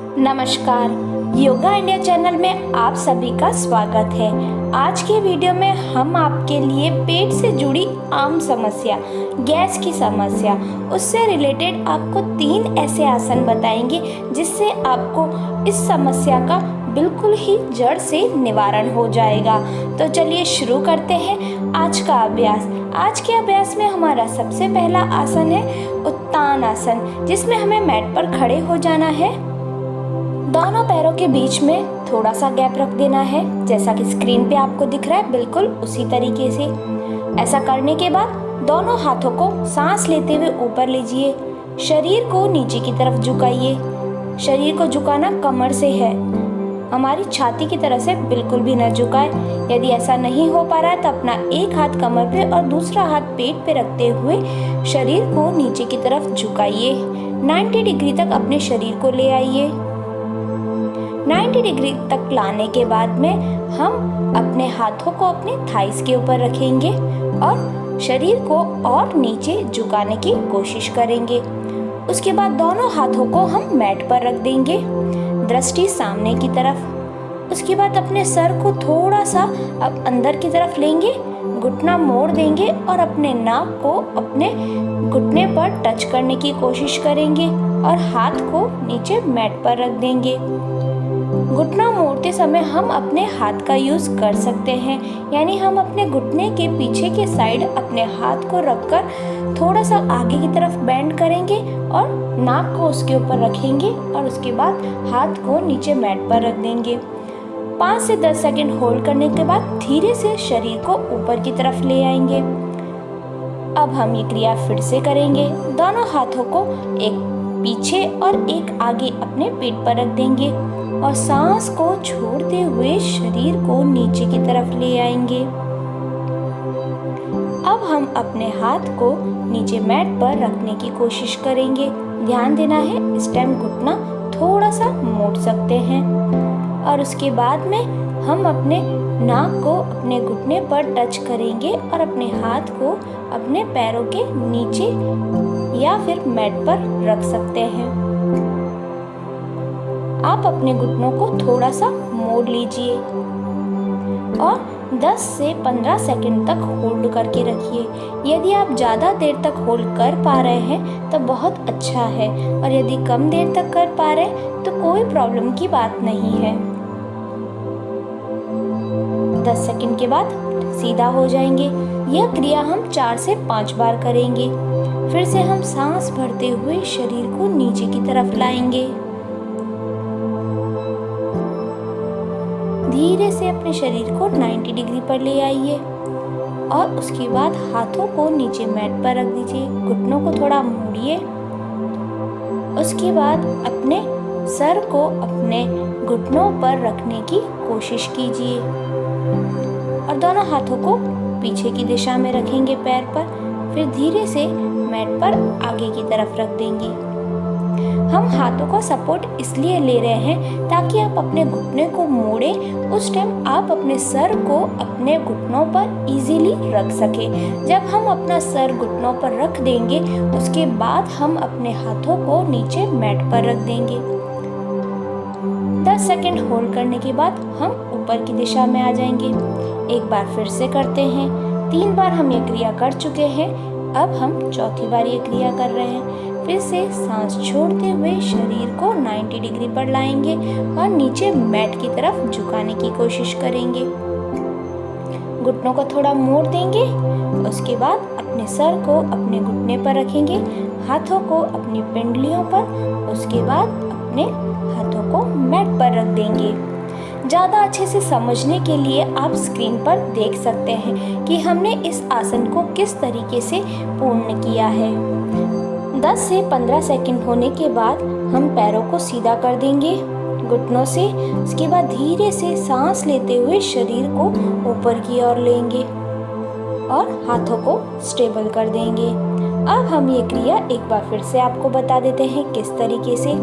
नमस्कार, yoga India channel में आप सभी का स्वागत है। आज के वीडियो में हम आपके लिए पेट से जुड़ी आम समस्या, गैस की समस्या, उससे रिलेटेड आपको 3 ऐसे आसन बताएंगे जिससे आपको इस समस्या का बिल्कुल ही जड़ से निवारण हो जाएगा। तो चलिए शुरू करते हैं आज का अभ्यास। आज के अभ्यास में हमारा सबसे पहला आसन है उत्तान आसन, जिसमें हमें मैट पर खड़े हो जाना है। दोनों पैरों के बीच में थोड़ा सा गैप रख देना है, जैसा कि स्क्रीन पे आपको दिख रहा है, बिल्कुल उसी तरीके से। ऐसा करने के बाद दोनों हाथों को सांस लेते हुए ऊपर लीजिए, शरीर को नीचे की तरफ झुकाइए। शरीर को झुकाना कमर से है, हमारी छाती की तरफ से बिल्कुल भी न झुकाए। यदि ऐसा नहीं हो पा रहा है तो अपना एक हाथ कमर पे और दूसरा हाथ पेट पे रखते हुए शरीर को नीचे की तरफ झुकाइए। 90 डिग्री तक अपने शरीर को ले आइए। 90 डिग्री तक लाने के बाद में हम अपने हाथों को अपने थाइस के ऊपर रखेंगे और शरीर को और नीचे झुकाने की कोशिश करेंगे। उसके बाद दोनों हाथों को हम मैट पर रख देंगे, दृष्टि सामने की तरफ। उसके बाद अपने सर को थोड़ा सा अब अंदर की तरफ लेंगे, घुटना मोड़ देंगे और अपने नाक को अपने घुटने पर टच करने की कोशिश करेंगे और हाथ को नीचे मैट पर रख देंगे। घुटना मोड़ते समय हम अपने हाथ का यूज़ कर सकते हैं, यानी हम अपने घुटने के पीछे के साइड अपने हाथ को रखकर थोड़ा सा आगे की तरफ बेंड करेंगे और नाक को उसके ऊपर रखेंगे और उसके बाद हाथ को नीचे मैट पर रख देंगे। 5 से 10 सेकंड होल्ड करने के बाद धीरे से शरीर को ऊपर की तरफ ले आएंगे। अब हम ये क्रिया फिर से करेंगे। दोनों हाथों को एक पीछे और एक आगे अपने पेट पर रख देंगे और सांस को छोड़ते हुए शरीर को नीचे की तरफ ले आएंगे। अब हम अपने हाथ को नीचे मैट पर रखने की कोशिश करेंगे। ध्यान देना है, इस टाइम घुटना थोड़ा सा मोड़ सकते हैं और उसके बाद में हम अपने नाक को अपने घुटने पर टच करेंगे और अपने हाथ को अपने पैरों के नीचे या फिर मैट पर रख सकते हैं। आप अपने घुटनों को थोड़ा सा मोड़ लीजिए और 10 से 15 सेकंड तक होल्ड करके रखिए। यदि आप ज़्यादा देर तक होल्ड कर पा रहे हैं तो बहुत अच्छा है, और यदि कम देर तक कर पा रहे हैं तो कोई प्रॉब्लम की बात नहीं है। 10 सेकंड के बाद सीधा हो जाएंगे। यह क्रिया हम 4 से 5 बार करेंगे। फिर से हम सांस भरते हुए शरीर को नीचे की तरफ लाएंगे। धीरे से अपने शरीर को 90 डिग्री पर ले आइए और उसके बाद हाथों को नीचे मैट पर रख दीजिए। घुटनों को थोड़ा मोड़िए। उसके बाद अपने सर को अपने घुटनों पर रखने की कोशिश कीजिए और दोनों हाथों को पीछे की दिशा में रखेंगे पैर पर। फिर धीरे से मैट पर आगे की तरफ रख देंगे। हम हाथों का सपोर्ट इसलिए ले रहे हैं ताकि आप अपने घुटने को मोड़ें। उस टाइम आप अपने सर को अपने घुटनों पर इजीली रख सकें। जब हम अपना सर घुटनों पर रख देंगे उसके बाद हम अपने हाथों को नीचे मैट पर रख देंगे। 10 सेकंड होल्ड करने के बाद हम ऊपर की दिशा में आ जाएंगे। एक बार फिर से करते हैं। 3 बार हम ये क्रिया कर चुके हैं, अब हम चौथी बार ये क्रिया कर रहे हैं। फिर से सांस छोड़ते हुए शरीर को 90 डिग्री पर लाएंगे और नीचे मैट की तरफ झुकाने की कोशिश करेंगे। घुटनों को थोड़ा मोड़ देंगे। उसके बाद अपने सर को अपने घुटने पर रखेंगे, हाथों को अपनी पिंडलियों पर, उसके बाद अपने हाथों को मैट पर रख देंगे। ज़्यादा अच्छे से समझने के लिए आप स्क्रीन पर देख सकते हैं कि हमने इस आसन को किस तरीके से पूर्ण किया है। 10 से 15 सेकंड होने के बाद हम पैरों को सीधा कर देंगे घुटनों से। उसके बाद धीरे से सांस लेते हुए शरीर को ऊपर की ओर लेंगे और हाथों को स्टेबल कर देंगे। अब हम ये क्रिया एक बार फिर से आपको बता देते हैं किस तरीके से।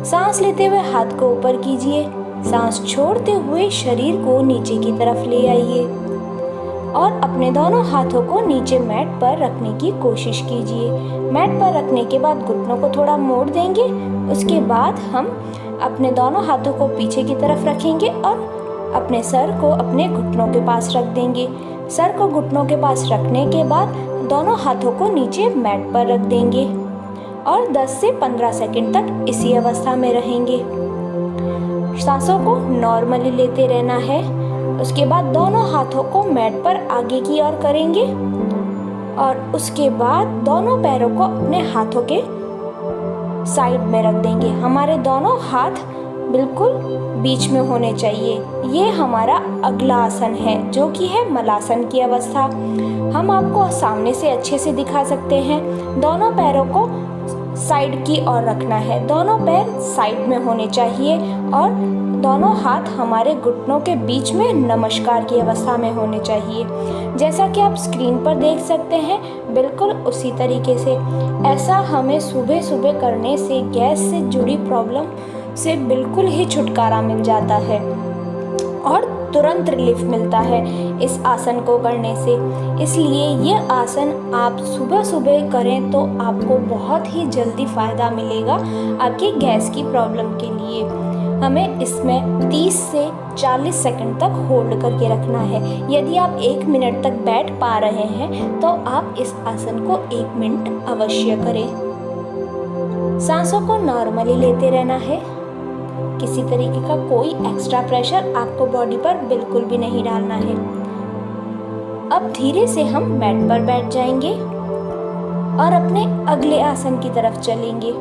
सांस लेते हुए हाथ को ऊपर कीजिए, सांस छोड़ते हुए शरीर को नीचे की तरफ ले आइए और अपने दोनों हाथों को नीचे मैट पर रखने की कोशिश कीजिए। मैट पर रखने के बाद घुटनों को थोड़ा मोड़ देंगे उसके बाद हम अपने दोनों हाथों को पीछे की तरफ रखेंगे और अपने सर को अपने घुटनों के पास रख देंगे। सर को घुटनों के पास रखने के बाद दोनों हाथों को नीचे मैट पर रख देंगे और 10 से 15 सेकंड तक इसी अवस्था में रहेंगे। सांसों को नॉर्मली लेते रहना है। उसके बाद दोनों हाथों को मैट पर आगे की ओर करेंगे और उसके बाद दोनों पैरों को अपने हाथों के साइड में रख देंगे। हमारे दोनों हाथ बिल्कुल बीच में होने चाहिए। ये हमारा अगला आसन है जो कि है मलासन की अवस्था। हम आपको सामने से अच्छे से दिखा सकते हैं। दोनों पैरों को साइड की ओर रखना है। दोनों पैर साइड में होने चाहिए और दोनों हाथ हमारे घुटनों के बीच में नमस्कार की अवस्था में होने चाहिए। जैसा कि आप स्क्रीन पर देख सकते हैं, बिल्कुल उसी तरीके से। ऐसा हमें सुबह सुबह करने से गैस से जुड़ी प्रॉब्लम से बिल्कुल ही छुटकारा मिल जाता है और तुरंत रिलीफ मिलता है इस आसन को करने से। इसलिए ये आसन आप सुबह सुबह करें तो आपको बहुत ही जल्दी फ़ायदा मिलेगा आपकी गैस की प्रॉब्लम के लिए। हमें इसमें 30 से 40 सेकंड तक होल्ड करके रखना है। यदि आप 1 मिनट तक बैठ पा रहे हैं तो आप इस आसन को 1 मिनट अवश्य करें। सांसों को नॉर्मली लेते रहना है। किसी तरीके का कोई एक्स्ट्रा प्रेशर आपको बॉडी पर बिल्कुल भी नहीं डालना है। अब धीरे से हम मैट पर बैठ जाएंगे और अपने अगले आसन की तरफ चलेंगे।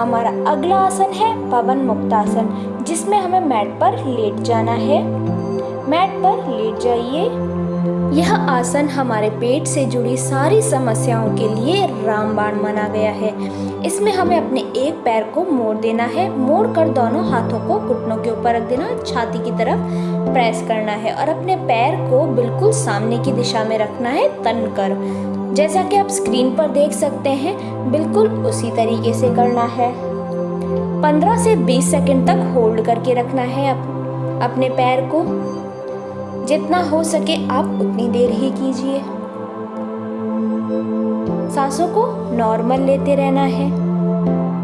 हमारा अगला आसन है पवन मुक्तासन, जिसमें हमें मैट पर लेट जाना है। मैट पर लेट जाइए। यह आसन हमारे पेट से जुड़ी सारी समस्याओं के लिए रामबाण माना गया है। इसमें हमें अपने एक पैर को मोड़ देना है। मोड़ कर दोनों हाथों को घुटनों के ऊपर रख देना, छाती की तरफ प्रेस करना है और अपने पैर को बिल्कुल सामने की दिशा में रखना है, तन कर। जैसा कि आप स्क्रीन पर देख सकते हैं, बिल्कुल उसी तरीके से करना है। 15 से 20 सेकंड तक होल्ड करके रखना है अपने पैर को। जितना हो सके आप उतनी देर ही कीजिए। सांसों को नॉर्मल लेते रहना है।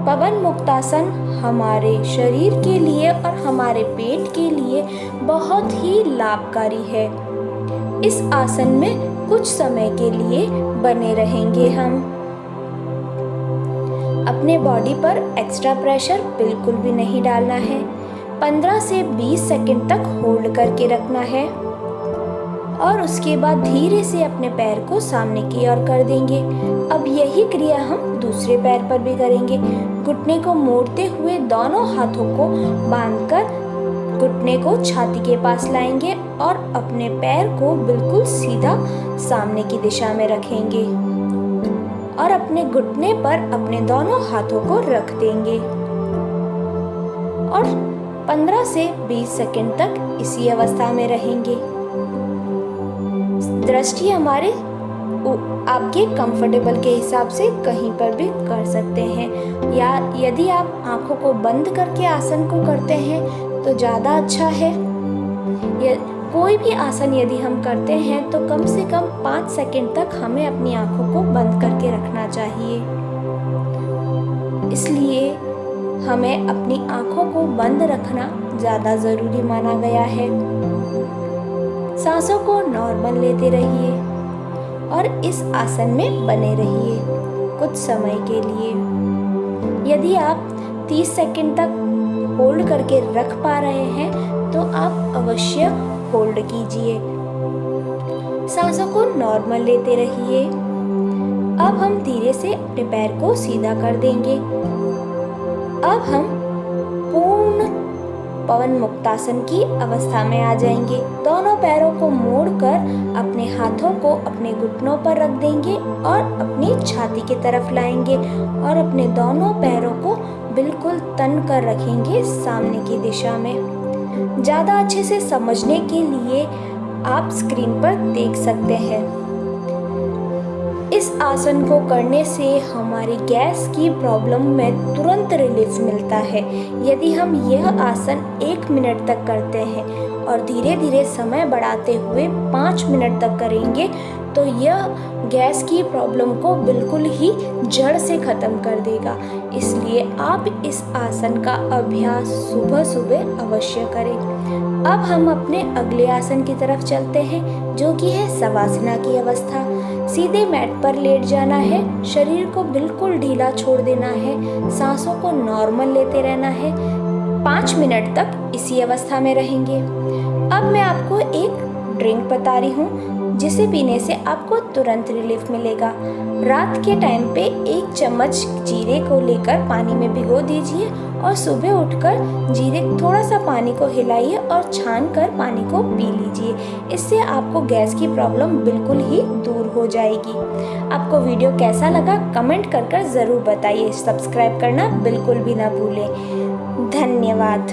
पवन मुक्तासन हमारे शरीर के लिए और हमारे पेट के लिए बहुत ही लाभकारी है। इस आसन में कुछ समय के लिए बने रहेंगे हम। अपने बॉडी पर एक्स्ट्रा प्रेशर बिल्कुल भी नहीं डालना है। 15 से 20 सेकंड तक होल्ड करके रखना है और उसके बाद धीरे से अपने पैर को सामने की ओर कर देंगे। अब यही क्रिया हम दूसरे पैर पर भी करेंगे। घुटने को मोड़ते हुए दोनों हाथों को बांधकर घुटने को छाती के पास लाएंगे और अपने पैर को बिल्कुल सीधा सामने की दिशा में रखेंगे और अपने घुटने पर अपने दोनों हाथों को रख देंगे और 15 से 20 सेकंड तक इसी अवस्था में रहेंगे। दृष्टि हमारे आपके कंफर्टेबल के हिसाब से कहीं पर भी कर सकते हैं, या यदि आप आंखों को बंद करके आसन को करते हैं तो ज़्यादा अच्छा है। कोई भी आसन यदि हम करते हैं तो कम से कम 5 सेकंड तक हमें अपनी आंखों को बंद करके रखना चाहिए। इसलिए हमें अपनी आंखों को बंद रखना ज़्यादा ज़रूरी माना गया है। सांसों को नॉर्मल लेते रहिए और इस आसन में बने रहिए कुछ समय के लिए। यदि आप 30 सेकंड तक होल्ड करके रख पा रहे हैं तो आप अवश्य होल्ड कीजिए। सांसों को नॉर्मल लेते रहिए। अब हम धीरे से अपने पैर को सीधा कर देंगे। अब हम पूर्ण पवन मुक्तासन की अवस्था में आ जाएंगे। दोनों पैरों को मोड़कर अपने हाथों को अपने घुटनों पर रख देंगे और अपनी छाती की तरफ लाएंगे और अपने दोनों पैरों को बिल्कुल तन कर रखेंगे सामने की दिशा में। ज़्यादा अच्छे से समझने के लिए आप स्क्रीन पर देख सकते हैं। इस आसन को करने से हमारी गैस की प्रॉब्लम में तुरंत रिलीफ मिलता है। यदि हम यह आसन 1 मिनट तक करते हैं और धीरे धीरे समय बढ़ाते हुए 5 मिनट तक करेंगे तो यह गैस की प्रॉब्लम को बिल्कुल ही जड़ से ख़त्म कर देगा। इसलिए आप इस आसन का अभ्यास सुबह सुबह अवश्य करें। अब हम अपने अगले आसन की तरफ चलते हैं, जो कि है शवासना की अवस्था। सीधे मैट पर लेट जाना है, शरीर को बिल्कुल ढीला छोड़ देना है, सांसों को नॉर्मल लेते रहना है। 5 मिनट तक इसी अवस्था में रहेंगे। अब मैं आपको एक ड्रिंक बता रही हूँ जिसे पीने से आपको तुरंत रिलीफ मिलेगा। रात के टाइम पे 1 चम्मच जीरे को लेकर पानी में भिगो दीजिए और सुबह उठकर जीरे थोड़ा सा पानी को हिलाइए और छान कर पानी को पी लीजिए। इससे आपको गैस की प्रॉब्लम बिल्कुल ही दूर हो जाएगी। आपको वीडियो कैसा लगा कमेंट कर ज़रूर बताइए। सब्सक्राइब करना बिल्कुल भी ना भूलें। धन्यवाद।